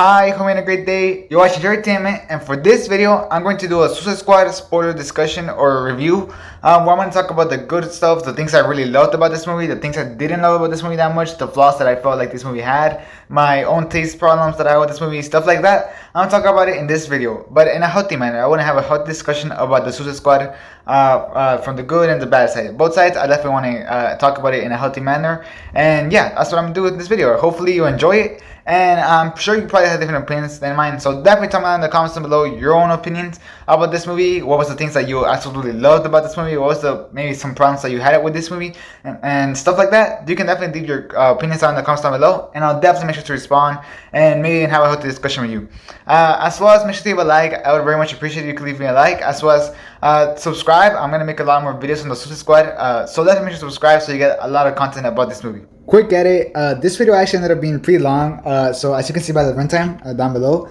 Hi, hope you're having a great day. You're watching Entertainment, and for this video, I'm going to do a Suicide Squad spoiler discussion or review. Where I'm going to talk about the good stuff, the things I really loved about this movie, the things I didn't love about this movie that much, the flaws that I felt like this movie had, my own taste problems that I had with this movie, stuff like that. I'm going to talk about it in this video, but in a healthy manner. I want to have a healthy discussion about the Suicide Squad from the good and the bad side. Both sides, I definitely want to talk about it in a healthy manner. And yeah, that's what I'm going to do with this video. Hopefully you enjoy it. And I'm sure you probably have different opinions than mine. So definitely tell me down in the comments down below your own opinions about this movie. What was the things that you absolutely loved about this movie? What was the maybe some problems that you had with this movie? And stuff like that. You can definitely leave your opinions down in the comments down below. And I'll definitely make sure to respond and maybe have a healthy discussion with you. As well as make sure to leave a like. I would very much appreciate if you could leave me a like. As well as subscribe. I'm going to make a lot more videos on the Suicide Squad. So definitely make sure to subscribe so you get a lot of content about this movie. Quick edit, this video actually ended up being pretty long, so as you can see by the runtime down below,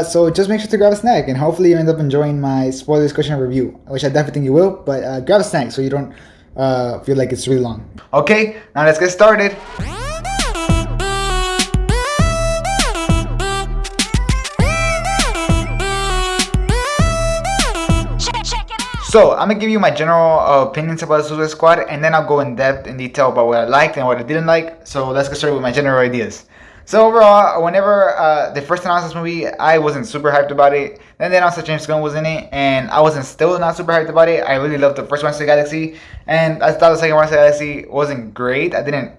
so just make sure to grab a snack and hopefully you end up enjoying my spoiler discussion review, which I definitely think you will, but grab a snack so you don't feel like it's really long. Okay, now let's get started. So, I'm going to give you my general opinions about the Suicide Squad, and then I'll go in depth in detail about what I liked and what I didn't like. So, let's get started with my general ideas. So, overall, whenever they first announced this movie, I wasn't super hyped about it. Then they announced that James Gunn was in it, and I wasn't still not super hyped about it. I really loved the first Guardians of the Galaxy, and I thought the second Guardians of the Galaxy wasn't great. I didn't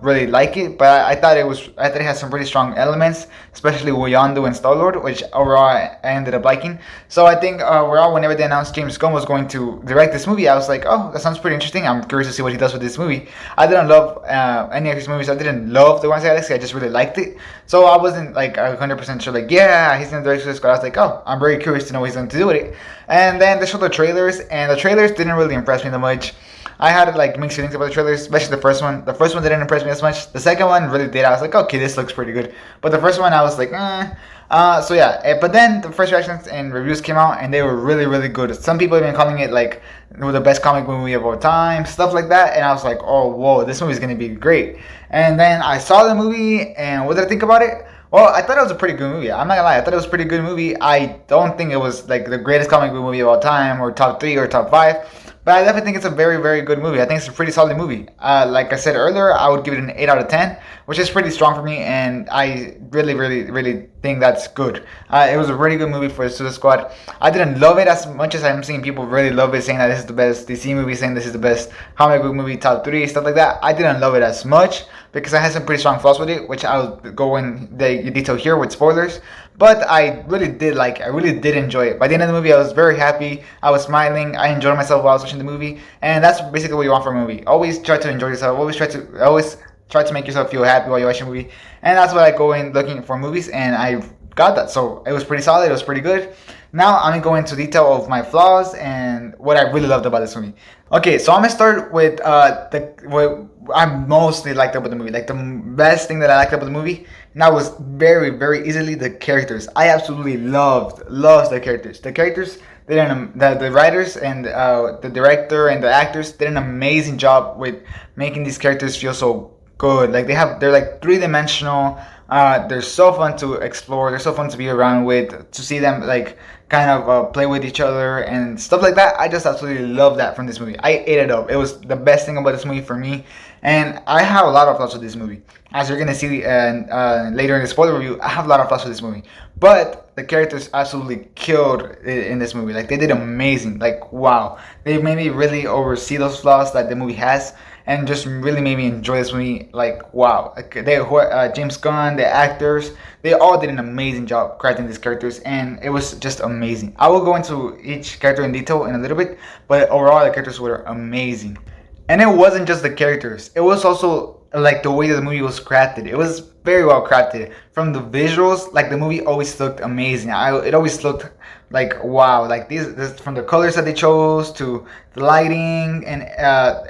really like it, but I thought it had some pretty strong elements, especially Yondu and Star-Lord, which overall I ended up liking. So I think overall, whenever they announced James Gunn was going to direct this movie, I was like, oh, that sounds pretty interesting. I'm curious to see what he does with this movie. I didn't love any of his movies. I didn't love the Guardians of the Galaxy. I just really liked it. So I wasn't like 100% sure, like, yeah, he's going to direct this Squad. I was like, oh, I'm very curious to know what he's going to do with it. And then they showed the trailers, and the trailers didn't really impress me that much. I had like mixed feelings about the trailers, especially the first one. The first one didn't impress me as much. The second one really did. I was like, okay, this looks pretty good. But the first one, I was like, so yeah. But then the first reactions and reviews came out, and they were really, really good. Some people have been calling it like the best comic movie of all time, stuff like that. And I was like, oh, whoa, this movie's gonna be great. And then I saw the movie, and what did I think about it? Well, I thought it was a pretty good movie. I'm not gonna lie, I thought it was a pretty good movie. I don't think it was like the greatest comic book movie of all time, or top 3 or top 5. But I definitely think it's a very, very good movie. I think it's a pretty solid movie. Like I said earlier, I would give it an 8 out of 10, which is pretty strong for me, and I really, really, really think that's good. It was a really good movie for the Suicide Squad. I didn't love it as much as I'm seeing people really love it, saying that this is the best DC movie, saying this is the best comic book movie, top 3, stuff like that. I didn't love it as much because I had some pretty strong flaws with it, which I'll go in detail here with spoilers. But I really did like it. I really did enjoy it. By the end of the movie, I was very happy. I was smiling. I enjoyed myself while I was watching the movie. And that's basically what you want from a movie. Always try to enjoy yourself. Always try to make yourself feel happy while you're watching a movie. And that's what I go in looking for movies. And I got that. So it was pretty solid. It was pretty good. Now I'm going to go into detail of my flaws and what I really loved about this movie. Okay, so I'm going to start with what I mostly liked about the movie. Like the best thing that I liked about the movie, and that was very, very easily the characters. I absolutely loved the characters. The characters, the writers and the director and the actors did an amazing job with making these characters feel so good. Like they're like 3-dimensional. They're so fun to explore. They're so fun to be around with. To see them like kind of play with each other and stuff like that. I just absolutely love that from this movie. I ate it up. It was the best thing about this movie for me. And I have a lot of flaws with this movie. As you're gonna see later in the spoiler review, I have a lot of flaws with this movie. But the characters absolutely killed it in this movie. Like they did amazing. Like wow, they made me really oversee those flaws that the movie has, and just really made me enjoy this movie. Like wow, James Gunn, the actors, they all did an amazing job crafting these characters, and it was just amazing. I will go into each character in detail in a little bit, but overall the characters were amazing. And it wasn't just the characters, it was also like the way that the movie was crafted. It was very well crafted. From the visuals, like the movie always looked amazing. It always looked like wow, like these from the colors that they chose to the lighting and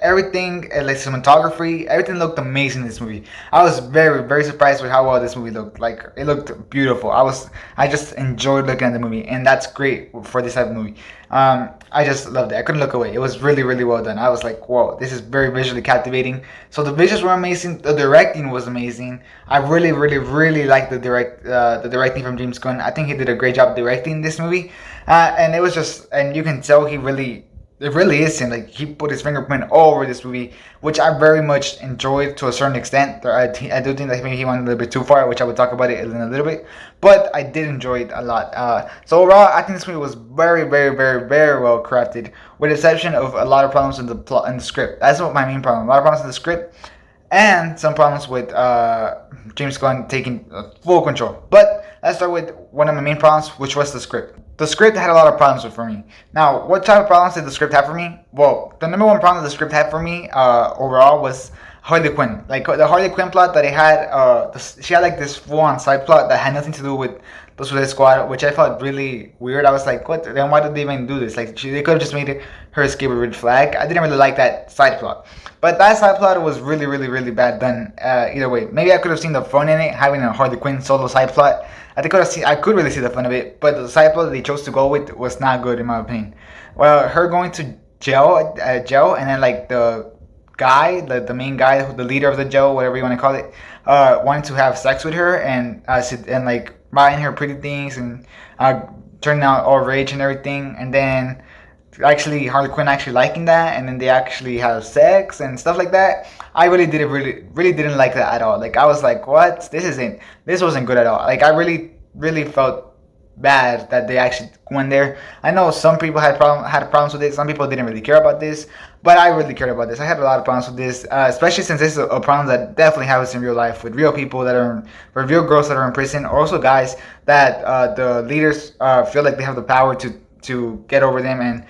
everything, like cinematography, everything looked amazing in this movie. I was very, very surprised with how well this movie looked. Like it looked beautiful. I just enjoyed looking at the movie, and that's great for this type of movie. I just loved it. I couldn't look away. It was really, really well done. I was like, whoa, this is very visually captivating. So the visuals were amazing. The directing was amazing. I really, really, really like the directing from James Gunn. I think he did a great job directing this movie, and it was just, and you can tell it really is him. Like he put his fingerprint all over this movie, which I very much enjoyed to a certain extent. I do think that maybe he went a little bit too far, which I would talk about it in a little bit, but I did enjoy it a lot. So overall, I think this movie was very, very, very, very well crafted, with the exception of a lot of problems in the plot and the script. That's what my main problem. A lot of problems in the script, and some problems with James Gunn taking full control. But let's start with one of my main problems, which was the script. The script had a lot of problems with for me. Now, what type of problems did the script have for me? Well, the number one problem that the script had for me overall was Harley Quinn. Like the Harley Quinn plot that it had, she had like this full-on side plot that had nothing to do with the Suicide Squad, which I felt really weird. I was like, what? Then why did they even do this? Like, they could have just made it her escape a red flag. I didn't really like that side plot. But that side plot was really, really, really bad done. Either way, maybe I could have seen the fun in it, having a Harley Quinn solo side plot. I could really see the fun of it, but the side plot that they chose to go with was not good in my opinion. Well, her going to jail, and then like the guy, the main guy, the leader of the jail, whatever you want to call it, wanting to have sex with her and like buying her pretty things and turning out all rage and everything, and then actually Harley Quinn actually liking that, and then they actually have sex and stuff like that. I really didn't like that at all. Like I was like, what? This wasn't good at all. Like I really felt bad that they actually went there. I know some people had problems with it. Some people didn't really care about this, but I really cared about this. I had a lot of problems with this, especially since this is a problem that definitely happens in real life with real people with real girls that are in prison, or also guys that the leaders feel like they have the power to get over them and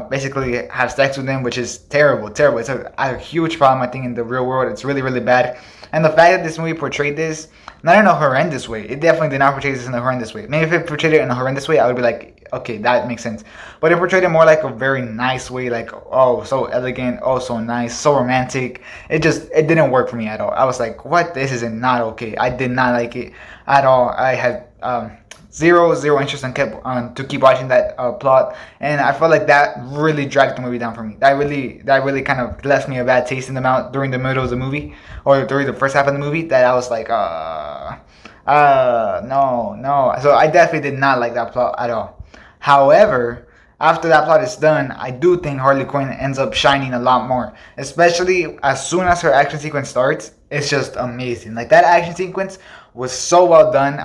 basically have sex with them, which is terrible. It's a huge problem, I think, in the real world. It's really, really bad. And the fact that this movie portrayed this, not in a horrendous way. It definitely did not portray this in a horrendous way. Maybe if it portrayed it in a horrendous way, I would be like, okay, that makes sense. But it portrayed it more like a very nice way, like, oh, so elegant, oh, so nice, so romantic. It didn't work for me at all. I was like, what? This is not okay. I did not like it at all. I had zero interest and kept on to keep watching that plot, and I felt like that really dragged the movie down for me. That really kind of left me a bad taste in the mouth during the middle of the movie, or during the first half of the movie, that I was like, no. So I definitely did not like that plot at all. However, after that plot is done, I do think Harley Quinn ends up shining a lot more, especially as soon as her action sequence starts. It's just amazing. Like that action sequence was so well done.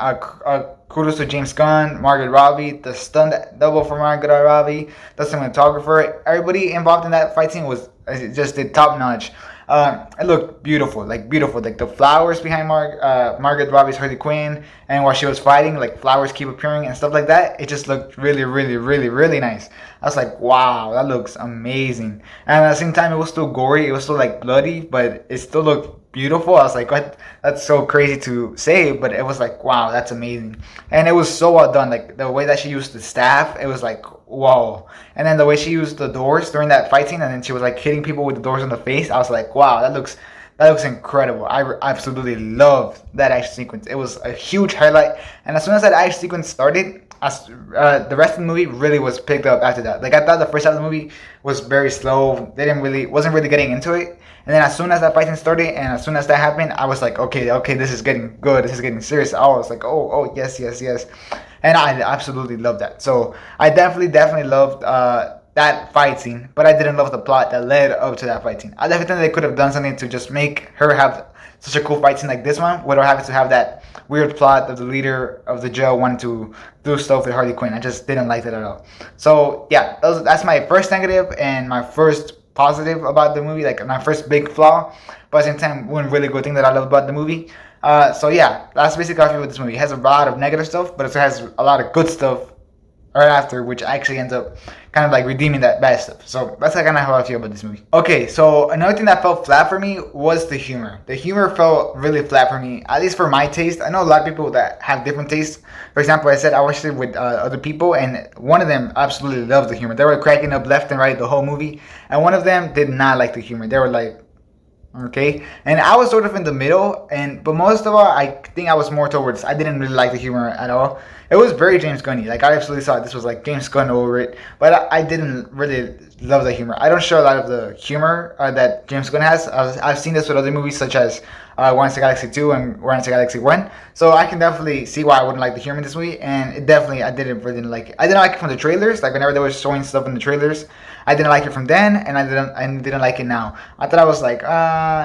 Kudos to James Gunn, Margaret Robbie, the stunt double for Margaret Robbie, the cinematographer. Everybody involved in that fight scene was just top notch. It looked beautiful. Like the flowers behind Margaret Robbie's Harley Quinn, and while she was fighting, like flowers keep appearing and stuff like that. It just looked really, really, really, really nice. I was like, wow, that looks amazing. And at the same time, it was still gory. It was still like bloody, but it still looked beautiful. I was like, what? That's so crazy to say, but it was like, wow, that's amazing. And it was so well done. Like the way that she used the staff, it was like, whoa. And then the way she used the doors during that fight scene, and then she was like hitting people with the doors in the face, I was like, wow, that looks incredible. I absolutely loved that action sequence. It was a huge highlight. And as soon as that action sequence started, the rest of the movie really was picked up after that. Like I thought the first half of the movie was very slow. Wasn't really getting into it. And then as soon as that fighting started, and as soon as that happened, I was like, okay, this is getting good. This is getting serious. I was like, oh, yes. And I absolutely loved that. So I definitely loved that fight scene, but I didn't love the plot that led up to that fight scene. I definitely think they could have done something to just make her have such a cool fight scene like this one, without having to have that weird plot of the leader of the jail wanting to do stuff with Harley Quinn. I just didn't like that at all. So yeah, that's my first negative and my first positive about the movie, like my first big flaw, but at the same time one really good thing that I love about the movie. So yeah, that's basically how I feel with this movie. It has a lot of negative stuff, but it also has a lot of good stuff right after, which actually ends up kind of like redeeming that bad stuff. So that's kind of how I feel about this movie. Okay, so another thing that felt flat for me was the humor. The humor felt really flat for me, at least for my taste. I know a lot of people that have different tastes. For example, I said I watched it with other people, and one of them absolutely loved the humor. They were cracking up left and right the whole movie, and one of them did not like the humor. They were like, okay, and I was sort of in the middle, but most of all, I think I was more towards, I didn't really like the humor at all. It was very James Gunny. Like I absolutely thought this was like James Gunn over it, but I didn't really love the humor. I don't share a lot of the humor that James Gunn has. I've seen this with other movies such as Guardians of the Galaxy 2 and Guardians of the Galaxy 1. So I can definitely see why I wouldn't like the humor in this movie, and it definitely I didn't like it. I didn't like it from the trailers. Like whenever they were showing stuff in the trailers, I didn't like it from then, and I didn't like it now. I thought I was like,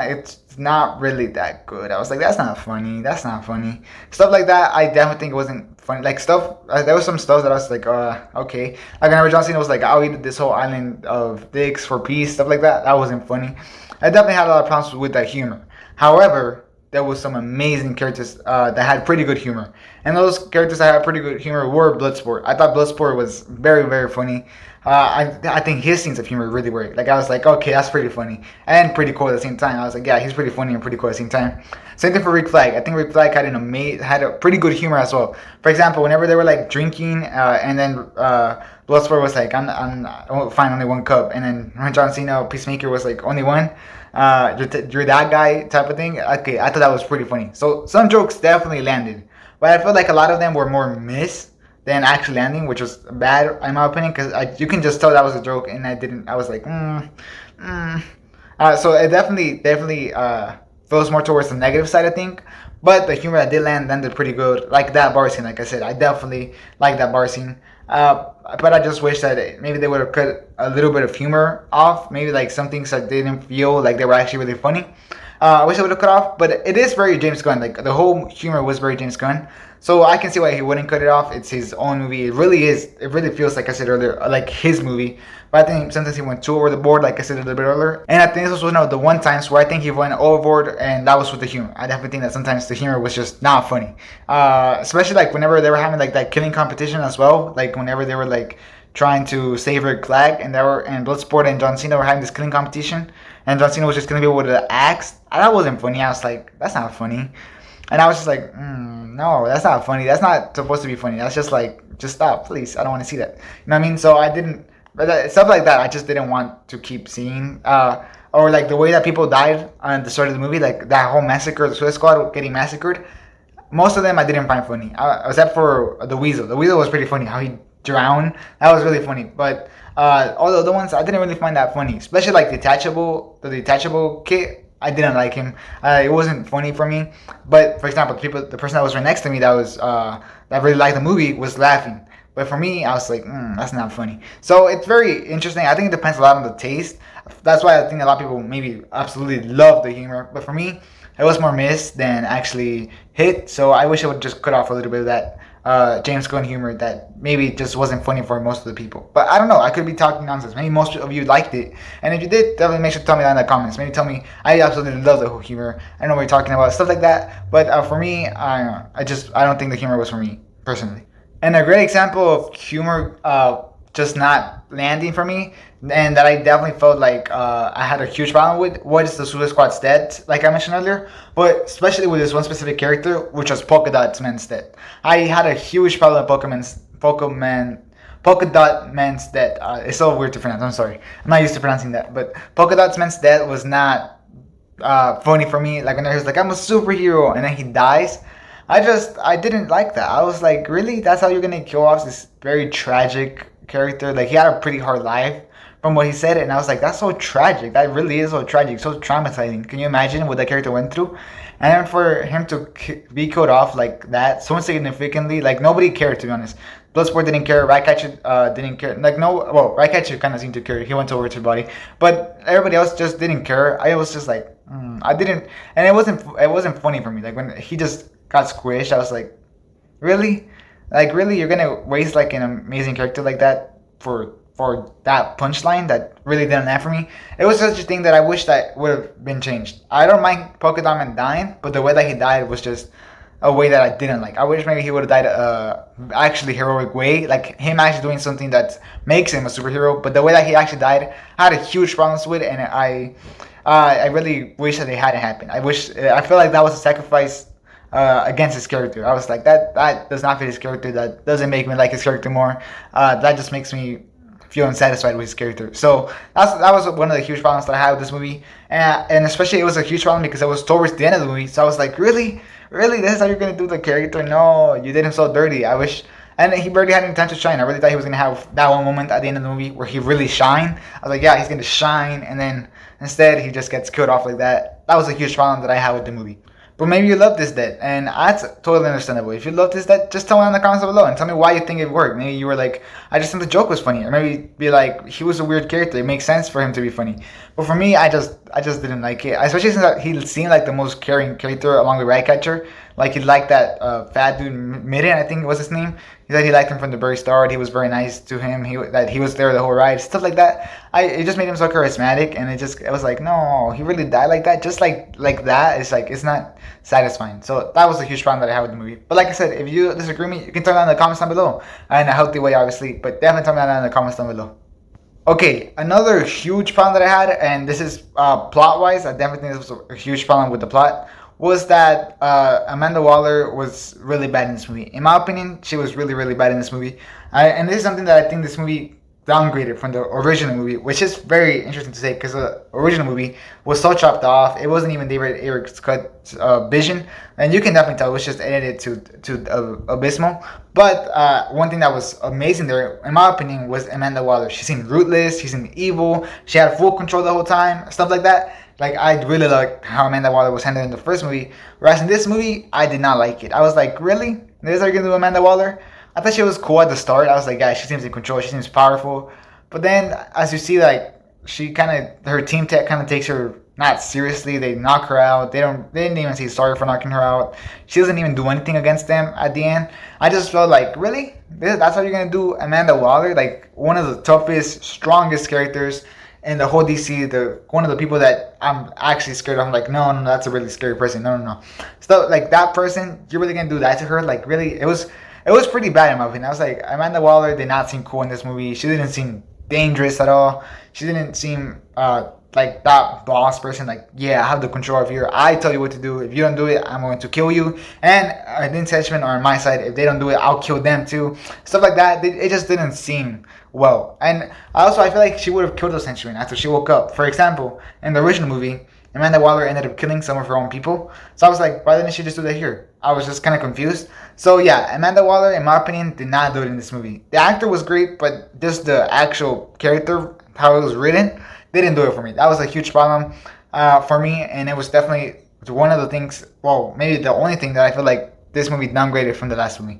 it's not really that good. I was like, that's not funny. That's not funny. Stuff like that, I definitely think it wasn't funny. Like stuff, there was some stuff that I was like, okay. Like whenever John Cena was like, I'll eat this whole island of dicks for peace, stuff like that. That wasn't funny. I definitely had a lot of problems with that humor. However, there was some amazing characters that had pretty good humor, and those characters that had pretty good humor were Bloodsport. I thought Bloodsport was very, very funny. I think his scenes of humor really were like I was like, okay, that's pretty funny and pretty cool at the same time. I was like, yeah, he's pretty funny and pretty cool at the same time. Same thing for Rick Flag. I think Rick Flag had a pretty good humor as well. For example, whenever they were like drinking, and then Bloodsport was like, I'm fine, only one cup, and then John Cena, Peacemaker was like, only one. You're that guy type of thing. Okay, I thought that was pretty funny. So some jokes definitely landed, but I felt like a lot of them were more miss than actually landing, which was bad in my opinion, because you can just tell that was a joke, and I was like, so it definitely feels more towards the negative side, I think. But the humor that did landed pretty good. Like that bar scene, like I said, I definitely like that bar scene. But I just wish that maybe they would have cut a little bit of humor off. Maybe like some things that didn't feel like they were actually really funny. I wish I would have cut off, but it is very James Gunn. Like the whole humor was very James Gunn. So I can see why he wouldn't cut it off. It's his own movie. It really is. It really feels, like I said earlier, like his movie. But I think sometimes he went too over the board, like I said a little bit earlier. And I think this was one of the one times where I think he went overboard, and that was with the humor. I definitely think that sometimes the humor was just not funny. Especially like whenever they were having like that killing competition as well. Like whenever they were like trying to save Rick Flag, and Bloodsport and John Cena were having this killing competition, and John Cena was just killing people with an axe. That wasn't funny. I was like, that's not funny. And I was just like, no, that's not funny. That's not supposed to be funny. That's just like, just stop, please. I don't want to see that. You know what I mean? So I didn't, stuff like that, I just didn't want to keep seeing. Or like the way that people died on the start of the movie, like that whole massacre, the Suicide Squad getting massacred. Most of them I didn't find funny, except for the Weasel. The Weasel was pretty funny. How he drowned, that was really funny. But all the other ones, I didn't really find that funny. Especially like the detachable kit. I didn't like him. It wasn't funny for me. But for example, the person that was right next to me that really liked the movie was laughing. But for me, I was like, that's not funny. So it's very interesting. I think it depends a lot on the taste. That's why I think a lot of people maybe absolutely love the humor. But for me, it was more missed than actually hit. So I wish I would just cut off a little bit of that James Gunn humor that maybe just wasn't funny for most of the people. But I don't know. I could be talking nonsense. Maybe most of you liked it. And if you did, definitely make sure to tell me that in the comments. Maybe tell me, I absolutely love the whole humor. I know what you're talking about. Stuff like that. But for me, I don't think the humor was for me, personally. And a great example of humor just not landing for me, and that I definitely felt like I had a huge problem with, was the Suicide Squad's death, like I mentioned earlier, but especially with this one specific character, which was Polka Dot Man's death. I had a huge problem with Polka Dot Man's death. It's so weird to pronounce, I'm sorry. I'm not used to pronouncing that, but Polka Dot Man's death was not funny for me. Like when he was like, I'm a superhero, and then he dies. I didn't like that. I was like, really? That's how you're gonna kill off this very tragic character? Like he had a pretty hard life from what he said, and I was like, that's so tragic. That really is so tragic, so traumatizing. Can you imagine what that character went through? And then for him to be killed off like that, so significantly, like nobody cared, to be honest. Bloodsport didn't care. Ratcatcher didn't care. Like Ratcatcher kind of seemed to care. He went over to her body, but everybody else just didn't care. I was just like, I didn't, and it wasn't funny for me. Like when he just got squished, I was like, really? Like really, you're gonna waste like an amazing character like that for that punchline that really didn't land for me? It was such a thing that I wish that would have been changed. I don't mind Polka Dot Man dying, but the way that he died was just a way that I didn't like. I wish maybe he would have died actually heroic way, like him actually doing something that makes him a superhero. But the way that he actually died, I had a huge problems with, and I really wish that it hadn't happened. I feel like that was a sacrifice against his character. I was like, that does not fit his character. That doesn't make me like his character more. That just makes me feel unsatisfied with his character. So that was one of the huge problems that I had with this movie, and especially it was a huge problem because it was towards the end of the movie. So I was like, really, this is how you're gonna do the character? No, you did him so dirty. I wish. And he barely had any time to shine. I really thought he was gonna have that one moment at the end of the movie where he really shined. I was like, yeah, he's gonna shine, and then instead he just gets killed off like that. that was a huge problem that I had with the movie. But maybe you love this death, and that's totally understandable. If you love this death, just tell me in the comments below and tell me why you think it worked. Maybe you were like, I just think the joke was funny, or maybe be like, he was a weird character. It makes sense for him to be funny. But for me, I just didn't like it, especially since he seemed like the most caring character along with Ratcatcher. Like he liked that fat dude Midden, I think was his name. He said he liked him from the very start. He was very nice to him. That he was there the whole ride, stuff like that. It just made him so charismatic, and it was like, no, he really died like that, just like that. It's like it's not satisfying. So that was a huge problem that I had with the movie. But like I said, if you disagree with me, you can tell me down in the comments down below, in a healthy way, obviously. But definitely tell me down in the comments down below. Okay, another huge problem that I had, and this is plot-wise, I definitely think this was a huge problem with the plot, was that Amanda Waller was really bad in this movie. In my opinion, she was really, really bad in this movie. And this is something that I think this movie downgraded from the original movie, which is very interesting to say because the original movie was so chopped off. It wasn't even David Ayer's cut vision, and you can definitely tell it was just edited to abysmal. But one thing that was amazing there, in my opinion, was Amanda Waller. She seemed ruthless. She seemed evil. She had full control the whole time. Stuff like that. Like I really liked how Amanda Waller was handled in the first movie. Whereas in this movie, I did not like it. I was like, really? This is how you're gonna do Amanda Waller? I thought she was cool at the start. I was like, yeah, she seems in control. She seems powerful. But then, as you see, like she her team tech kind of takes her not seriously. They knock her out. They didn't even say sorry for knocking her out. She doesn't even do anything against them at the end. I just felt like, really, that's how you're gonna do Amanda Waller? Like one of the toughest, strongest characters in the whole DC, one of the people that I'm actually scared of. I'm like, no, that's a really scary person. No. So like that person, you're really gonna do that to her? Like really, it was pretty bad in my opinion. I was like, Amanda Waller did not seem cool in this movie. She didn't seem dangerous at all. She didn't seem like that boss person. Like, yeah, I have the control of you. I tell you what to do. If you don't do it, I'm going to kill you. And the intention are on my side. If they don't do it, I'll kill them too. Stuff like that. It just didn't seem well. And I feel like she would have killed those henchmen after she woke up. For example, in the original movie, Amanda Waller ended up killing some of her own people. So I was like, why didn't she just do that here? I was just kind of confused. So yeah, Amanda Waller, in my opinion, did not do it in this movie. The actor was great, but just the actual character, how it was written, they didn't do it for me. That was a huge problem for me, and it was definitely one of the things, well, maybe the only thing that I feel like this movie downgraded from the last movie.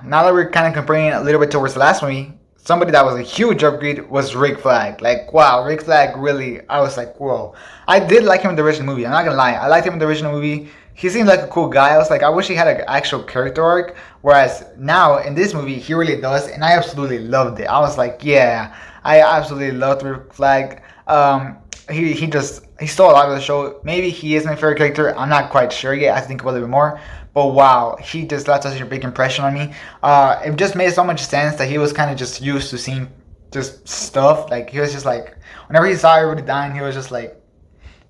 Now that we're kind of comparing it a little bit towards the last movie, somebody that was a huge upgrade was Rick Flag. Like, wow, Rick Flag really, I was like, whoa. I did like him in the original movie. I'm not gonna lie. I liked him in the original movie. He seemed like a cool guy. I was like, I wish he had an actual character arc. Whereas now, in this movie, he really does. And I absolutely loved it. I was like, yeah, I absolutely loved Rick Flag. He stole a lot of the show. Maybe he is my favorite character. I'm not quite sure yet. I have to think about it a bit more. But wow, he just left such a big impression on me. It just made so much sense that he was kind of just used to seeing just stuff. Like he was just like, whenever he saw everybody dying, he was just like,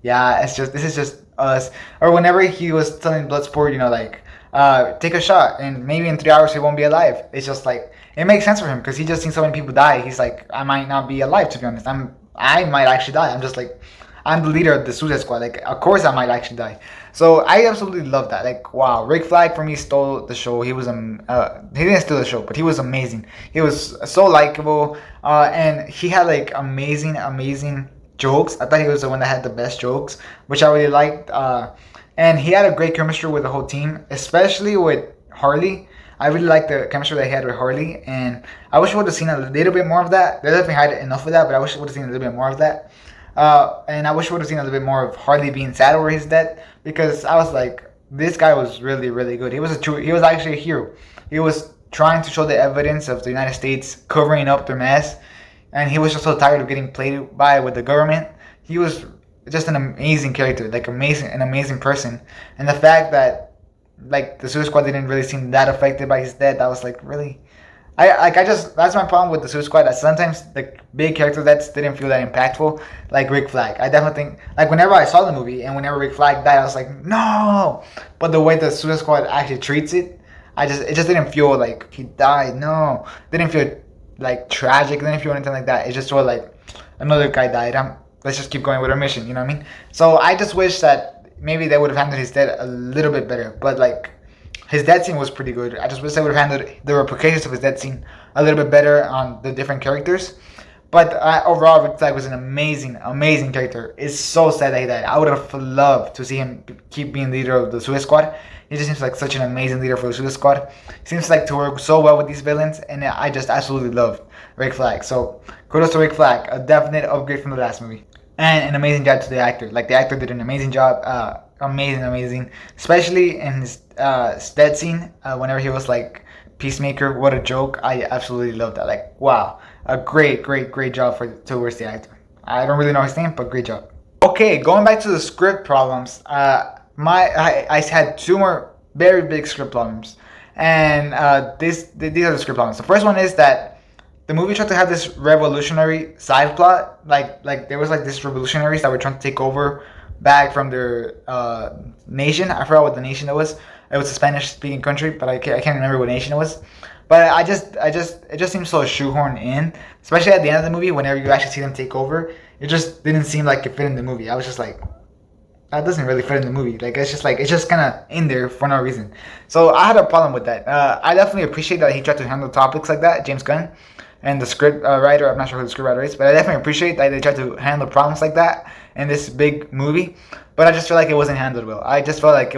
yeah, this is just us. Or whenever he was telling Bloodsport, like, take a shot and maybe in 3 hours he won't be alive. It's just like, it makes sense for him because he just seen so many people die. He's like, I might not be alive, to be honest. I might actually die. I'm just like, I'm the leader of the Suicide Squad. Like, of course I might actually die. So I absolutely love that. Like, wow, Rick Flag for me stole the show. He was he didn't steal the show, but he was amazing. He was so likable, and he had like amazing jokes. I thought he was the one that had the best jokes, which I really liked. And he had a great chemistry with the whole team, especially with Harley. I really liked the chemistry that he had with Harley, and I wish we would have seen a little bit more of that. They definitely had enough of that, but I wish we would have seen a little bit more of that. And I wish we would have seen a little bit more of Harley being sad over his death, because I was like, this guy was really, really good. He was actually a hero. He was trying to show the evidence of the United States covering up their mess, and he was just so tired of getting played by with the government. He was just an amazing character, like an amazing person. And the fact that like the Suicide Squad didn't really seem that affected by his death, I was like, really? That's my problem with the Suicide Squad. That sometimes the big character deaths didn't feel that impactful, like Rick Flag. I definitely think, like whenever I saw the movie and whenever Rick Flag died, I was like, no. But the way the Suicide Squad actually treats it, it just didn't feel like he died. No, didn't feel like tragic. Didn't feel anything like that. It just felt like another guy died. Let's just keep going with our mission. You know what I mean? So I just wish that maybe they would have handled his death a little bit better. But like, his death scene was pretty good. I just wish they would have handled the repercussions of his death scene a little bit better on the different characters. But overall, Rick Flag was an amazing character. It's so sad that he died. I would have loved to see him keep being leader of the Suicide Squad. He just seems like such an amazing leader for the Suicide Squad. He seems like to work so well with these villains, and I just absolutely loved Rick Flag. So kudos to Rick Flag, a definite upgrade from the last movie, and an amazing job to the actor. Like the actor did an amazing job, amazing, especially in his death scene whenever he was like Peacemaker. What a joke! I absolutely loved that. Like wow, a great job towards the actor. I don't really know his name, but great job. Okay, going back to the script problems. I had two more very big script problems, and these are the script problems. The first one is that the movie tried to have this revolutionary side plot, like there was like these revolutionaries that were trying to take over back from their nation. I forgot what the nation it was. It was a Spanish-speaking country, but I can't remember what nation it was. But it just seems so shoehorned in, especially at the end of the movie. Whenever you actually see them take over, it just didn't seem like it fit in the movie. I was just like, that doesn't really fit in the movie. Like it's just kind of in there for no reason. So I had a problem with that. I definitely appreciate that he tried to handle topics like that, James Gunn, and the script writer. I'm not sure who the script writer is, but I definitely appreciate that they tried to handle problems like that in this big movie. But I just feel like it wasn't handled well. I just felt like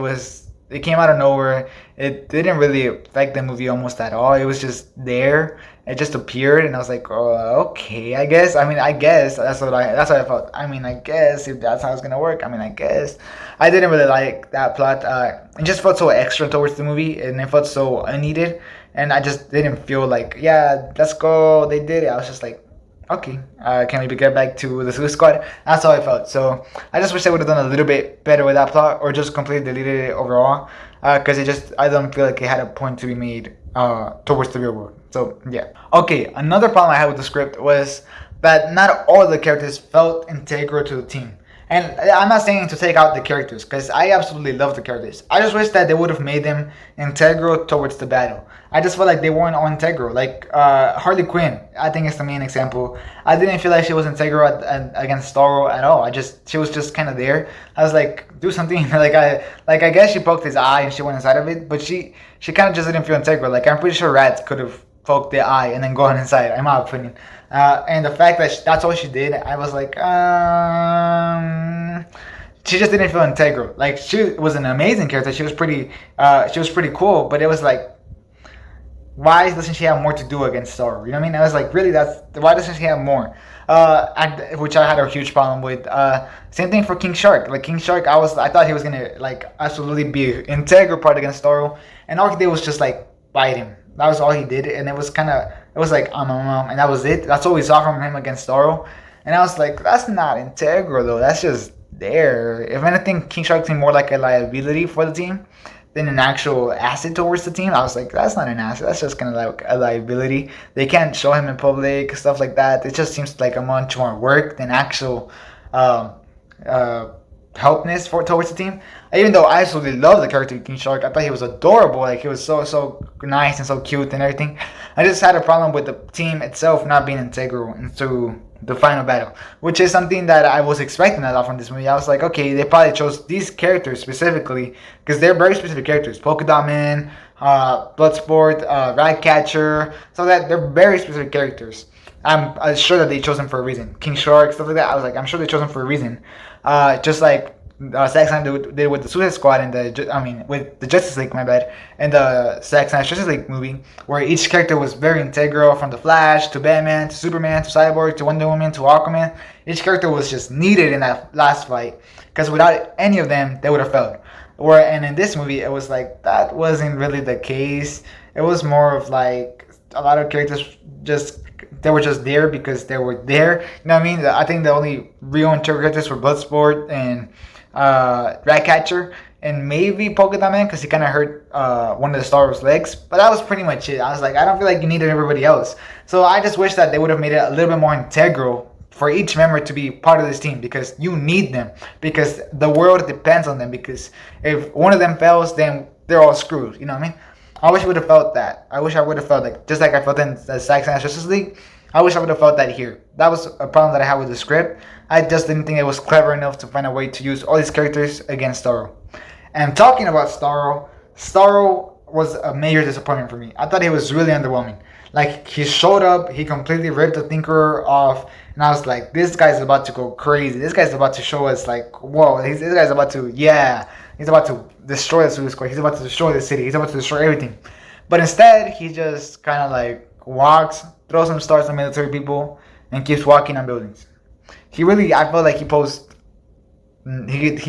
it came out of nowhere. It didn't really affect the movie almost at all. It was just there. It just appeared, and I was like, "Oh, okay, I guess." I mean, I guess that's what I felt. I mean, I guess if that's how it's gonna work. I mean, I guess I didn't really like that plot. It just felt so extra towards the movie, and it felt so unneeded. And I just didn't feel like, yeah, let's go. They did it. I was just like, okay, can we get back to the Suicide Squad? That's how I felt. So I just wish they would have done a little bit better with that plot, or just completely deleted it overall, because I don't feel like it had a point to be made towards the real world. So yeah. Okay, another problem I had with the script was that not all the characters felt integral to the team. And I'm not saying to take out the characters, because I absolutely love the characters. I just wish that they would have made them integral towards the battle. I just felt like they weren't all integral. Like Harley Quinn, I think it's the main example. I didn't feel like she was integral against Starro at all. She was just kind of there. I was like, do something. I guess she poked his eye and she went inside of it, but she kind of just didn't feel integral. Like I'm pretty sure Rats could have poked the eye and then gone inside, in my opinion. And the fact that that's all she did, I was like, she just didn't feel integral. Like she was an amazing character. She was pretty cool, but it was like, why doesn't she have more to do against Starro? You know what I mean? I was like, really, why doesn't she have more? Which I had a huge problem with. Same thing for King Shark. Like King Shark, I thought he was gonna like absolutely be an integral part against Starro, and all he did was just like bite him. That was all he did, and it was like and that was it. That's all we saw from him against Starro, and I was like, that's not integral though. That's just there. If anything, King Shark seemed more like a liability for the team than an actual asset towards the team. I was like, that's not an asset. That's just kind of like a liability. They can't show him in public, stuff like that. It just seems like a much more work than actual helpness towards the team. Even though I absolutely love the character of King Shark, I thought he was adorable. Like he was so nice and so cute and everything. I just had a problem with the team itself not being integral into the final battle, which is something that I was expecting a lot from this movie. I was like, okay, they probably chose these characters specifically because they're very specific characters. Polka Dot Man, Bloodsport, Ratcatcher, so that they're very specific characters. I'm sure that they chose them for a reason. King Shark, stuff like that. I was like, I'm sure they chose them for a reason. Just like Zack Snyder did with the Suicide Squad and with the Justice League, my bad, and the Zack Snyder Justice League movie, where each character was very integral, from the Flash to Batman to Superman to Cyborg to Wonder Woman to Aquaman. Each character was just needed in that last fight, because without any of them, they would have failed. And in this movie, it was like that wasn't really the case. It was more of like a lot of characters they were just there because they were there. You know what I mean? I think the only real integral characters were Bloodsport and Ratcatcher, and maybe Polka Dot Man, because he kind of hurt one of the Starro's legs, but that was pretty much it. I was like, I don't feel like you needed everybody else, so I just wish that they would have made it a little bit more integral for each member to be part of this team, because you need them, because the world depends on them, because if one of them fails, then they're all screwed. You know what I mean? I wish I would have felt that. I wish I would have felt like, just like I felt in the Zack Snyder Justice League, I wish I would have felt that here. That was a problem that I had with the script. I just didn't think it was clever enough to find a way to use all these characters against Starro. And talking about Starro was a major disappointment for me. I thought he was really underwhelming. Like, he showed up, he completely ripped the Thinkerer off, and I was like, this guy's about to go crazy. This guy's about to show us, like, whoa, this guy's about to, yeah, he's about to destroy the Suicide Squad. He's about to destroy the city. He's about to destroy everything. But instead, he just kind of like walks, throws some stars on military people, and keeps walking on buildings. I felt like he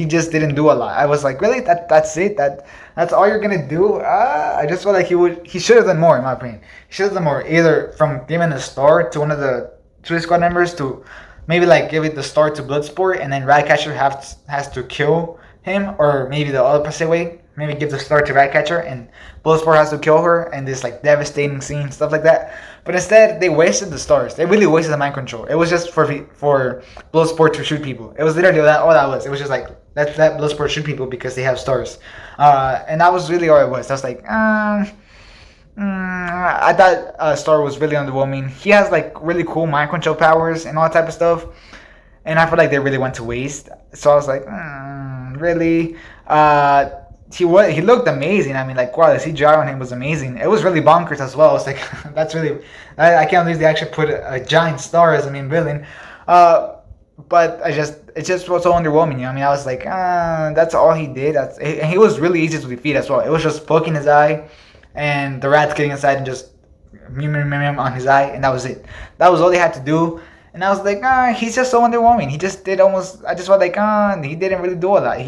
just didn't do a lot. I was like, really? That's it? That's all you're gonna do? I just felt like he should have done more, in my opinion. He should have done more, either from giving a star to one of the Suicide Squad members, to maybe like give it the star to Bloodsport, and then Ratcatcher has to kill him, or maybe the opposite way. Maybe give the star to Ratcatcher and Bloodsport has to kill her, and this like devastating scene, stuff like that. But instead, they wasted the stars. They really wasted the mind control. It was just for Bloodsport to shoot people. It was literally all that was. It was just like let Bloodsport shoot people because they have stars, and that was really all it was. I was like, I thought Starro was really underwhelming. He has like really cool mind control powers and all that type of stuff, and I feel like they really went to waste. So I was like, really? He looked amazing. I mean, like, wow, the CGI on him was amazing. It was really bonkers as well. It's like, that's really, I can't believe they actually put a giant star as a main villain. But it just was so underwhelming. You know? I mean, I was like, that's all he did. And he was really easy to defeat as well. It was just poking his eye, and the rats getting inside and just on his eye, and that was it. That was all they had to do. And I was like, he's just so underwhelming. He just did almost. I just felt like, he didn't really do a lot.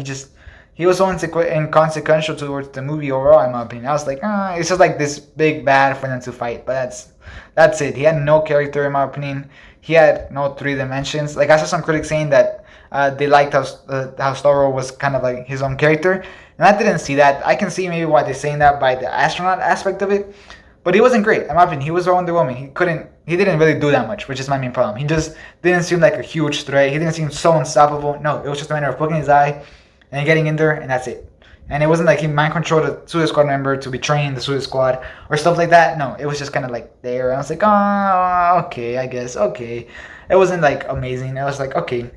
He was so inconsequential towards the movie overall, in my opinion. I was like, it's just like this big bad for them to fight. But that's it. He had no character, in my opinion. He had no 3 dimensions. Like, I saw some critics saying that they liked how Starro was kind of like his own character. And I didn't see that. I can see maybe why they're saying that by the astronaut aspect of it. But he wasn't great, in my opinion. He was so underwhelming. He didn't really do that much, which is my main problem. He just didn't seem like a huge threat. He didn't seem so unstoppable. No, it was just a matter of poking his eye and getting in there, and that's it. And it wasn't like he mind controlled a Suicide Squad member to betray the Suicide Squad or stuff like that. No, it was just kind of like there. And I was like, okay, I guess, okay. It wasn't like amazing. I was like, okay,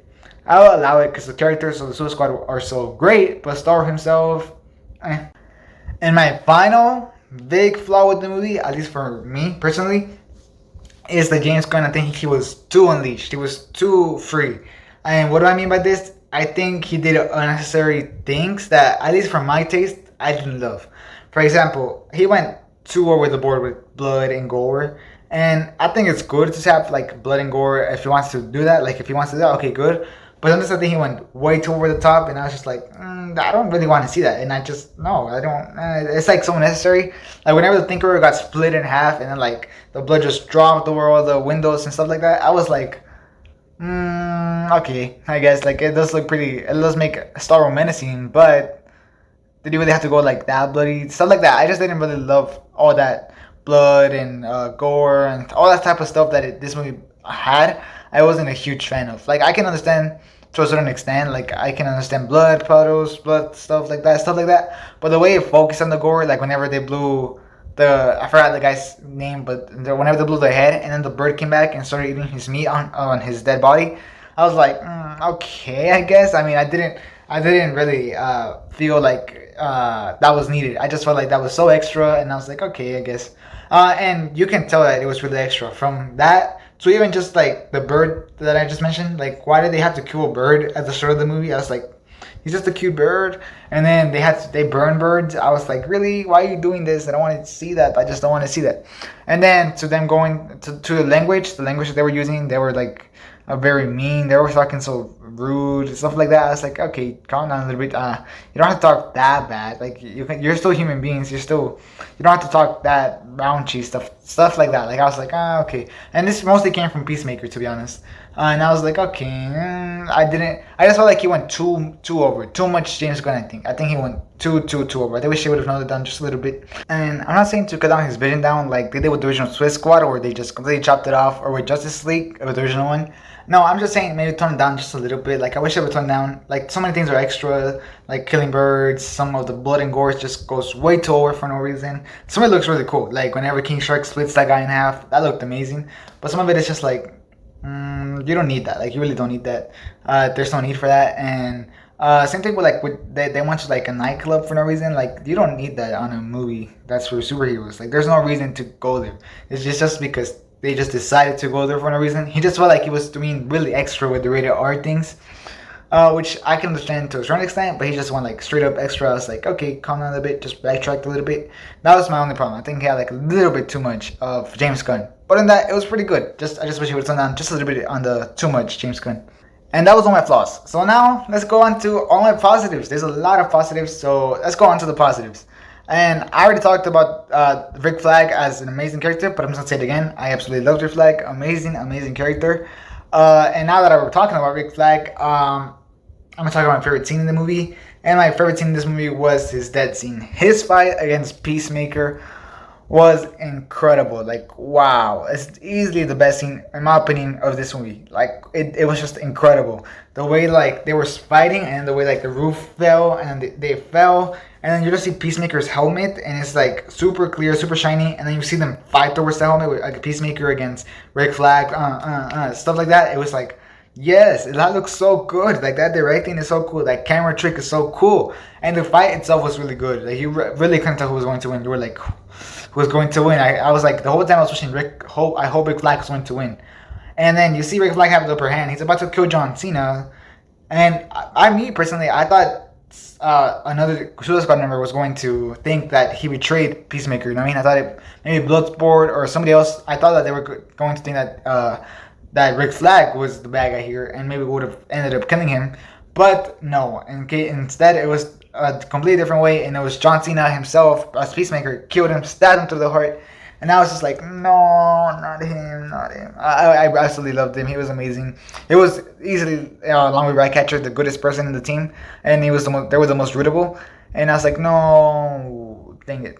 I'll allow it because the characters of the Suicide Squad are so great, but Starro himself, eh. And my final big flaw with the movie, at least for me personally, is that James Gunn, I think he was too unleashed. He was too free. And what do I mean by this? I think he did unnecessary things that, at least from my taste, I didn't love. For example, he went too over the board with blood and gore. And I think it's good to have like blood and gore if he wants to do that. Like, if he wants to do that, okay, good. But sometimes I think he went way too over the top, and I was just like, I don't really want to see that. And I don't. It's like so unnecessary. Like, whenever the Thinkerer got split in half, and then like the blood just dropped over all the windows and stuff like that, I was like, okay, I guess. Like, it does look pretty. It does make Starro menacing, but did you really have to go like that bloody stuff like that? I just didn't really love all that blood and gore and all that type of stuff that this movie had. I wasn't a huge fan of. Like, I can understand to a certain extent. Like, I can understand blood puddles, blood stuff like that. But the way it focused on the gore, like whenever they blew I forgot the guy's name, but whenever they blew the head and then the bird came back and started eating his meat on his dead body, I was like, okay, I guess. I mean, I didn't really feel like that was needed. I just felt like that was so extra, and I was like, okay, I guess. And you can tell that it was really extra from that to even just like the bird that I just mentioned. Like, why did they have to kill a bird at the start of the movie? I was like, he's just a cute bird. And then they burn birds. I was like, really? Why are you doing this? I don't want to see that. I just don't want to see that. And then to them going to the language that they were using, they were like very mean. They were talking so rude, stuff like that. I was like, okay, calm down a little bit. You don't have to talk that bad. Like, you're still human beings. You don't have to talk that raunchy stuff like that. Like, I was like, okay. And this mostly came from Peacemaker, to be honest. And I was like, okay, I just felt like he went too over, too much James Gunn. I think he went too over. I wish he would have known it done just a little bit. And I'm not saying to cut down his vision down like they did with the original Suicide Squad, or they just completely chopped it off, or with Justice League, with the original one. No, I'm just saying maybe tone it down just a little bit. Like, I wish I would tone down. Like, so many things are extra, like killing birds. Some of the blood and gore just goes way too over for no reason. Some of it looks really cool. Like, whenever King Shark splits that guy in half, that looked amazing. But some of it is just like, you don't need that. Like, you really don't need that. There's no need for that. And Same thing with like they went to like a nightclub for no reason. Like you don't need that on a movie that's for superheroes. Like there's no reason to go there. It's just because they just decided to go there for no reason. He just felt like he was doing really extra with the rated R things, which I can understand to a certain extent. But he just went like straight up extra. I was like, okay, calm down a bit, just backtracked a little bit. That was my only problem. I think he had like a little bit too much of James Gunn. But in that, it was pretty good. I just wish he would have done down just a little bit on the too much James Gunn. And that was all my flaws. So now let's go on to all my positives. There's a lot of positives, so let's go on to the positives. And I already talked about Rick Flag as an amazing character, but I'm just gonna say it again. I absolutely loved Rick Flag. Amazing, amazing character. And now that we're talking about Rick Flag, I'm gonna talk about my favorite scene in the movie. And my favorite scene in this movie was his death scene. His fight against Peacemaker was incredible. Like, wow. It's easily the best scene, in my opinion, of this movie. Like, it was just incredible. The way, like, they were fighting and the way, like, the roof fell and they fell. And then you just see Peacemaker's helmet and it's, like, super clear, super shiny. And then you see them fight towards the helmet with, like, Peacemaker against Rick Flag, stuff like that. It was, like, yes, that looks so good. Like that directing is so cool. That camera trick is so cool, and the fight itself was really good. Like you really couldn't tell who was going to win. You were like, who was going to win? I was like the whole time I was wishing I hope Rick Flag was going to win. And then you see Rick Flag have the upper hand. He's about to kill John Cena, and me personally, I thought another Suicide Squad member was going to think that he betrayed Peacemaker. You know what I mean? I thought maybe Bloodsport or somebody else. I thought that they were going to think that Rick Flag was the bad guy here, and maybe would have ended up killing him. But no, instead it was a completely different way, and it was John Cena himself, as Peacemaker, killed him, stabbed him through the heart. And I was just like, no, not him, not him. I absolutely loved him. He was amazing. It was easily, along with Ratcatcher, the goodest person in the team, and they were the most rootable. And I was like, no, dang it.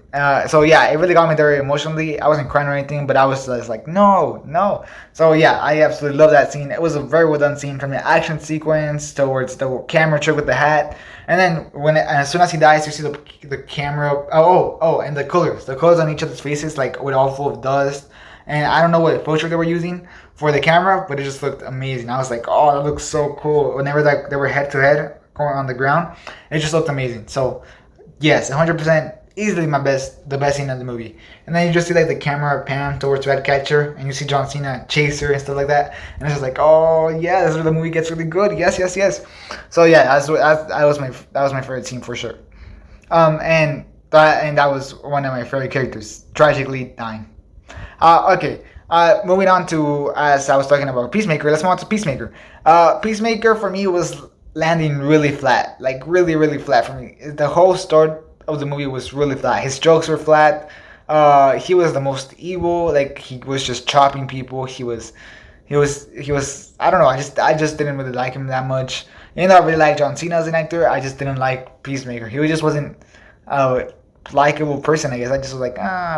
So yeah, it really got me there emotionally. I wasn't crying or anything, but I was just like, no, no. So yeah, I absolutely love that scene. It was a very well done scene, from the action sequence towards the camera trick with the hat. And then as soon as he dies, you see the camera. And the colors on each other's faces, like with all full of dust. And I don't know what filter they were using for the camera, but it just looked amazing. I was like, oh, that looks so cool. Whenever they were head to head going on the ground, it just looked amazing. So yes, 100%, easily the best scene of the movie. And then you just see like the camera pan towards Ratcatcher, and you see John Cena chase her and stuff like that, and it's just like, oh yeah, that's where the movie gets really good. Yes, yes, yes. So yeah, that was my favorite scene for sure. And that was one of my favorite characters, tragically dying. Okay. Moving on to, as I was talking about Peacemaker, let's move on to Peacemaker. Peacemaker for me was landing really flat, like really, really flat for me. The whole start of the movie was really flat. His jokes were flat. He was the most evil. Like he was just chopping people. He was. I don't know. I just didn't really like him that much. Even though I really like John Cena as an actor, I just didn't like Peacemaker. He just wasn't a likable person. I guess I just was like,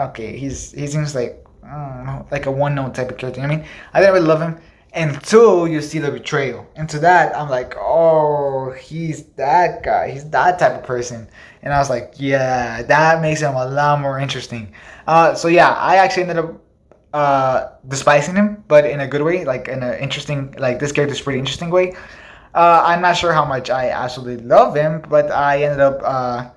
okay. He seems like a one note type of character. You know what I mean, I didn't really love him until you see the betrayal. And to that, I'm like, oh, he's that guy. He's that type of person. And I was like, yeah, that makes him a lot more interesting. So yeah, I actually ended up despising him, but in a good way, like in an interesting, like this character's pretty interesting way. I'm not sure how much I absolutely love him, but I ended up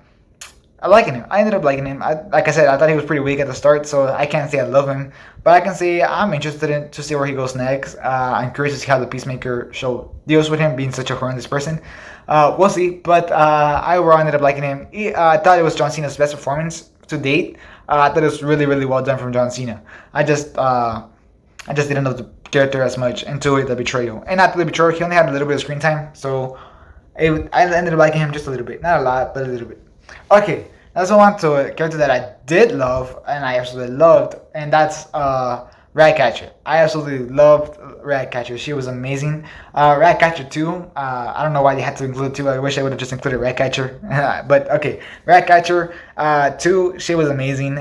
liking him. I ended up liking him. Like I said, I thought he was pretty weak at the start, so I can't say I love him, but I can say I'm interested to see where he goes next. I'm curious to see how the Peacemaker show deals with him being such a horrendous person. We'll see, but I overall ended up liking him. I thought it was John Cena's best performance to date. I thought it was really, really well done from John Cena. I just didn't love the character as much until the betrayal. And after the betrayal, he only had a little bit of screen time, so I ended up liking him just a little bit. Not a lot, but a little bit. Okay, let's move on to a character that I did love, and I absolutely loved, and that's Ratcatcher. I absolutely loved Ratcatcher. She was amazing. Ratcatcher 2, I don't know why they had to include 2. I wish I would have just included Ratcatcher. But okay, Ratcatcher 2, she was amazing.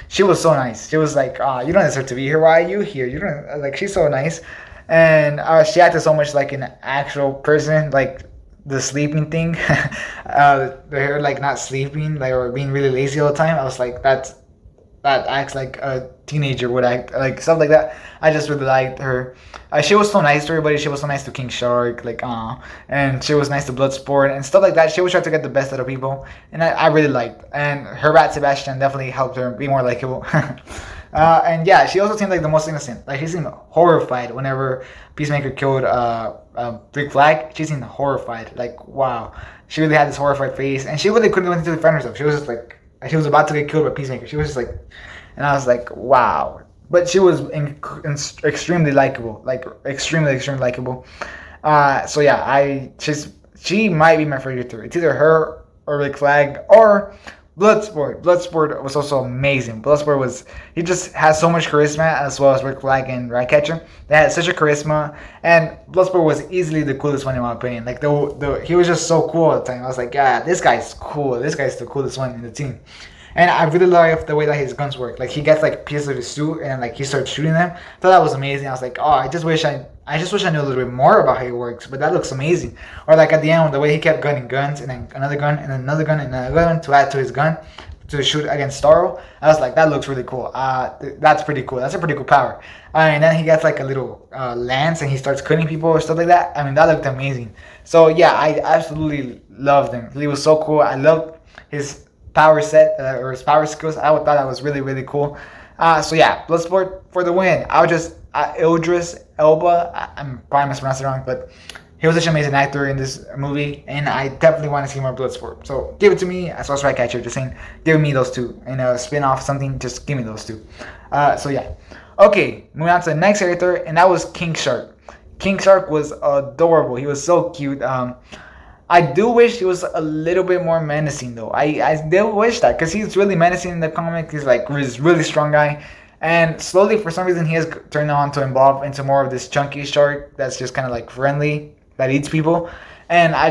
She was so nice. She was like, you don't deserve to be here. Why are you here? You don't, like, she's so nice. And she acted so much like an actual person, like the sleeping thing. Her like not sleeping, like, or being really lazy all the time. I was like, that's that acts like a teenager would act, like stuff like that. I just really liked her. She was so nice to everybody. She was so nice to King Shark, like and she was nice to Bloodsport and stuff like that. She always tried to get the best out of people, and I really liked. And her rat Sebastian definitely helped her be more likable. And yeah, she also seemed like the most innocent. Like she seemed horrified whenever Peacemaker killed Rick Flag. She seemed horrified. Like wow, she really had this horrified face, and she really couldn't do anything to defend herself. She was just like she was about to get killed by Peacemaker. She was just like, and I was like, wow. But she was extremely likable, like extremely likable. So yeah, she might be my favorite too. It's either her or Rick Flag or Bloodsport. Bloodsport was also amazing. Bloodsport was he just has so much charisma as well as Rick Flag and Ratcatcher. They had such a charisma, and Bloodsport was easily the coolest one in my opinion. Like he was just so cool at the time. I was like, yeah, this guy's cool. This guy's the coolest one in the team. And I really love the way that his guns work. Like he gets like pieces of his suit and like he starts shooting them. I thought that was amazing. I was like, oh, I just wish I knew a little bit more about how it works. But that looks amazing. Or like at the end, the way he kept gunning guns and then another gun and another gun and another gun to add to his gun to shoot against Starro. I was like, that looks really cool. That's pretty cool. That's a pretty cool power. And then he gets like a little lance and he starts cutting people or stuff like that. I mean, that looked amazing. So yeah, I absolutely loved him. He was so cool. I loved his power set or his power skills. I thought that was really cool. So yeah, Bloodsport for the win. I would just Idris Elba. I'm probably mispronouncing it wrong, but he was such an amazing actor in this movie, and I definitely want to see more Bloodsport. So give it to me. As well as Ratcatcher, just saying, give me those two in a spin-off something. Just give me those two. So yeah. Okay, moving on to the next character, and that was King Shark. King Shark was adorable. He was so cute. I do wish he was a little bit more menacing though. I do wish that because he's really menacing in the comic. He's like this really strong guy, and slowly for some reason he has turned on to evolve into more of this chunky shark that's just kind of like friendly that eats people, and I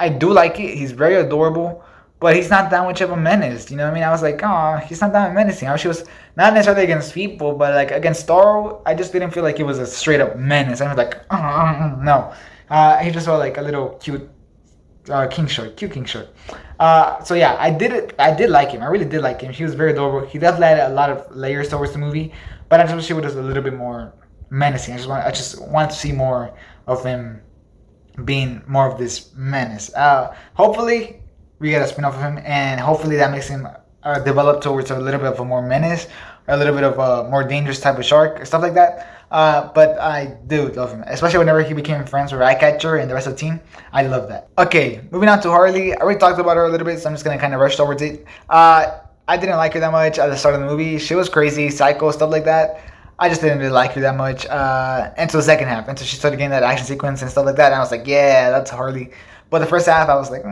do like it. He's very adorable, but he's not that much of a menace. You know what I mean? I was like, oh, he's not that menacing. I wish he was not necessarily against people, but like against Starro, I just didn't feel like he was a straight up menace. I was like, no. He just felt like a little cute. King Shark, cute King Shark. So yeah, I did like him. I really did like him. He was very adorable. He definitely had a lot of layers towards the movie, but I just wish he was a little bit more menacing. I just want to see more of him being more of this menace. Hopefully we get a spin-off of him, and hopefully that makes him develop towards a little bit of a more menace, or a little bit of a more dangerous type of shark, or stuff like that. But I do love him, especially whenever he became friends with Ratcatcher and the rest of the team. I love that. Okay, moving on to Harley. I already talked about her a little bit, so I'm just gonna kind of rush towards it. I didn't like her that much at the start of the movie. She was crazy, psycho, stuff like that. I just didn't really like her that much until the second half, until she started getting that action sequence and stuff like that. And I was like, yeah, that's Harley. But the first half, I was like,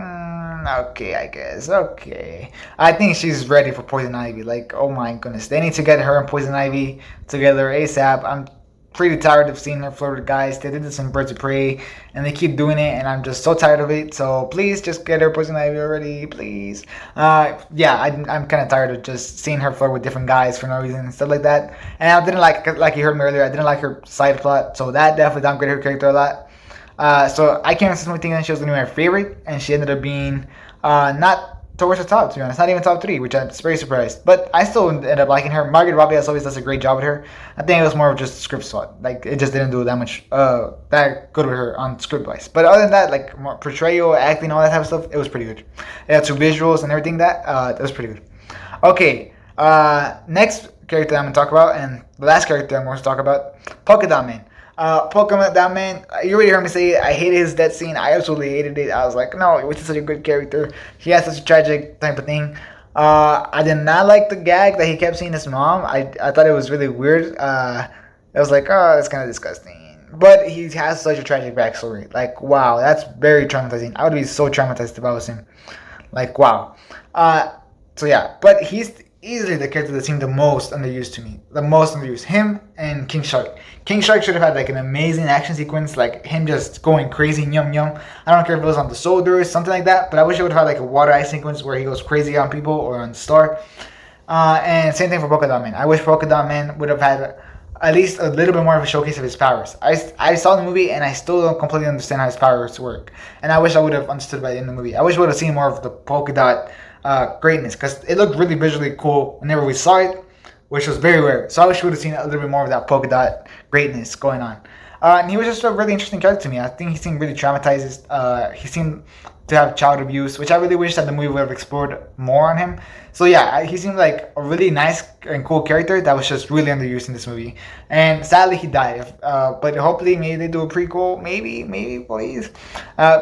okay, I guess. Okay. I think she's ready for Poison Ivy. Like, oh my goodness. They need to get her and Poison Ivy together ASAP. I'm pretty tired of seeing her flirt with guys. They did this in Birds of Prey, and they keep doing it, and I'm just so tired of it. So please just get her Poison Ivy already, please. Yeah, I'm kind of tired of just seeing her flirt with different guys for no reason and stuff like that. And I didn't like you heard me earlier, I didn't like her side plot, so that definitely downgraded her character a lot. So I came into thinking she was going to be my favorite, and she ended up being not towards the top, to be honest. Not even top 3, which I'm very surprised. But I still ended up liking her. Margaret Robbie, as always, does a great job with her. I think it was more of just script swap. Like, it just didn't do that much, that good with her on script-wise. But other than that, like, more portrayal, acting, all that type of stuff, it was pretty good. It had some visuals and everything that was pretty good. Okay, next character I'm going to talk about, and the last character I'm going to talk about, Polka Dot Man. Polka Dot Man, you already heard me say it. I hated his death scene. I absolutely hated it. I was like, no, he was such a good character. He has such a tragic type of thing. I did not like the gag that he kept seeing his mom. I thought it was really weird. It was like, oh, that's kind of disgusting. But he has such a tragic backstory. Like, wow, that's very traumatizing. I would be so traumatized if I was him. Like, wow. So yeah, but he's easily the character that seemed the most underused to me. The most underused. Him and King Shark. King Shark should have had like an amazing action sequence, like him just going crazy, yum yum. I don't care if it was on the shoulders, something like that, but I wish it would have had like a water ice sequence where he goes crazy on people or on the star. And same thing for Polka Dot Man. I wish Polka Dot Man would have had at least a little bit more of a showcase of his powers. I saw the movie and I still don't completely understand how his powers work. And I wish I would have understood by the end of the movie. I wish we would have seen more of the polka dot greatness, because it looked really visually cool whenever we saw it. which was very rare. So I wish we would have seen a little bit more of that polka dot greatness going on. And he was just a really interesting character to me. I think he seemed really traumatized. He seemed to have child abuse, which I really wish that the movie would have explored more on him. So yeah, he seemed like a really nice and cool character that was just really underused in this movie. And sadly, he died. But hopefully, maybe they do a prequel. Maybe, please.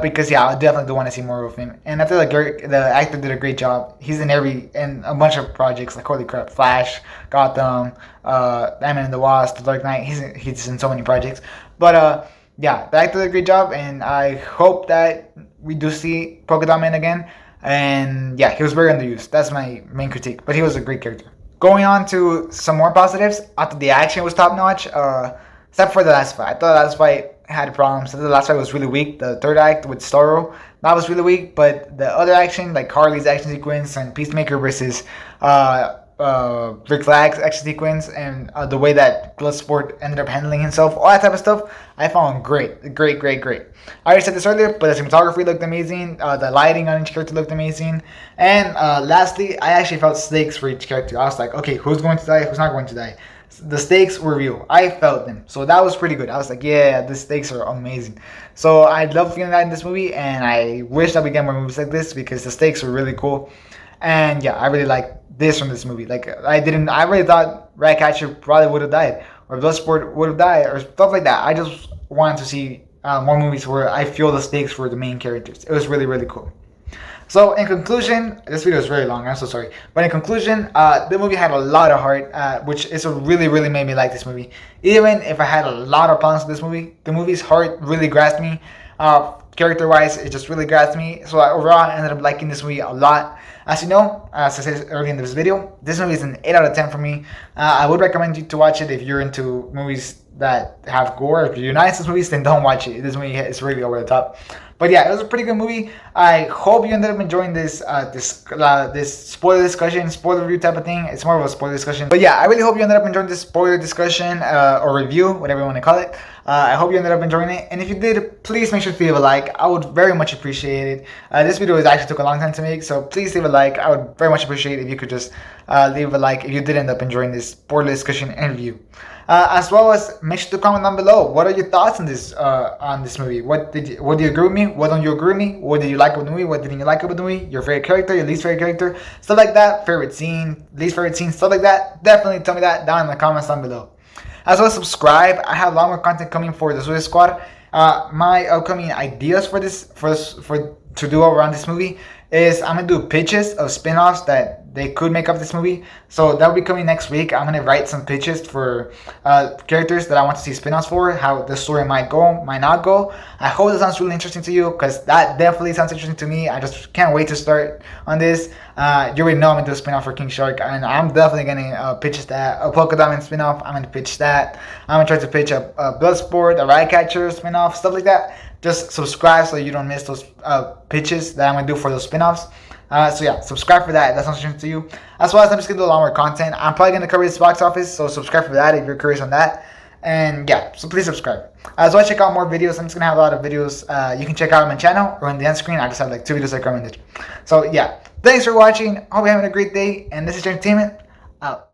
Because yeah, I definitely do want to see more of him. And I feel like the actor did a great job. He's in a bunch of projects like holy crap, Flash, Gotham, Ant-Man and the Wasp, The Dark Knight. He's in so many projects. But yeah, the actor did a great job, and I hope that we do see Polka Dot Man again. And yeah, he was very underused. That's my main critique. But he was a great character. Going on to some more positives, I thought the action was top notch. Except for the last fight. I thought the last fight had problems. I thought the last fight was really weak. The third act with Starro, that was really weak. But the other action, like Harley's action sequence and Peacemaker versus Rick Flag's action sequence, and the way that Bloodsport ended up handling himself, all that type of stuff, I found great. I already said this earlier, but the cinematography looked amazing. The lighting on each character looked amazing. And lastly, I actually felt stakes for each character. I was like, okay, who's going to die? Who's not going to die? The stakes were real. I felt them. So that was pretty good. I was like, yeah, the stakes are amazing. So I love feeling that in this movie, and I wish that we get more movies like this because the stakes were really cool. And yeah, I really like this from this movie. Like I really thought Ratcatcher probably would have died, or Bloodsport would have died, or stuff like that. I just wanted to see more movies where I feel the stakes for the main characters. It was really, really cool. So in conclusion, this video is very long, I'm so sorry. But in conclusion, the movie had a lot of heart, which is what really, really made me like this movie. Even if I had a lot of problems with this movie, the movie's heart really grasped me. Character-wise, it just really grasped me. So overall, I ended up liking this movie a lot. As you know, as I said earlier in this video, this movie is an 8 out of 10 for me. I would recommend you to watch it if you're into movies that have gore. If you're not into movies, then don't watch it. This movie is really over the top. But yeah, it was a pretty good movie. I hope you ended up enjoying this spoiler discussion, spoiler review type of thing. It's more of a spoiler discussion. But yeah, I really hope you ended up enjoying this spoiler discussion or review, whatever you want to call it. I hope you ended up enjoying it. And if you did, please make sure to leave a like. I would very much appreciate it. This video actually took a long time to make, so please leave a like. I would very much appreciate it if you could just leave a like if you did end up enjoying this spoiler discussion and review. As well as make sure to comment down below. What are your thoughts on this movie? What do you agree with me? What don't you agree with me? What did you like about the movie? What didn't you like about the movie? Your favorite character, your least favorite character, stuff like that. Favorite scene, least favorite scene, stuff like that. Definitely tell me that down in the comments down below. As well as subscribe. I have a lot more content coming for the Suicide Squad. My upcoming ideas to do around this movie is I'm gonna do pitches of spin-offs that they could make up this movie. So that will be coming next week. I'm gonna write some pitches for characters that I want to see spin-offs for, how the story might go, might not go. I hope that sounds really interesting to you, because that definitely sounds interesting to me. I just can't wait to start on this. You already know I'm gonna do a spin-off for King Shark, and I'm definitely gonna pitch that. A Polka Dot Man spin-off, I'm gonna pitch that. I'm gonna try to pitch a Bloodsport, a Ratcatcher spin-off, stuff like that. Just subscribe so you don't miss those pitches that I'm gonna do for those spin-offs. So yeah, subscribe for that. That's interesting to you. As well as I'm just gonna do a lot more content. I'm probably gonna cover this box office, so subscribe for that if you're curious on that. And yeah, so please subscribe. As well as check out more videos. I'm just gonna have a lot of videos. You can check out on my channel or on the end screen. I just have like 2 videos I recommended. So yeah, thanks for watching. Hope you're having a great day. And this is your entertainment out.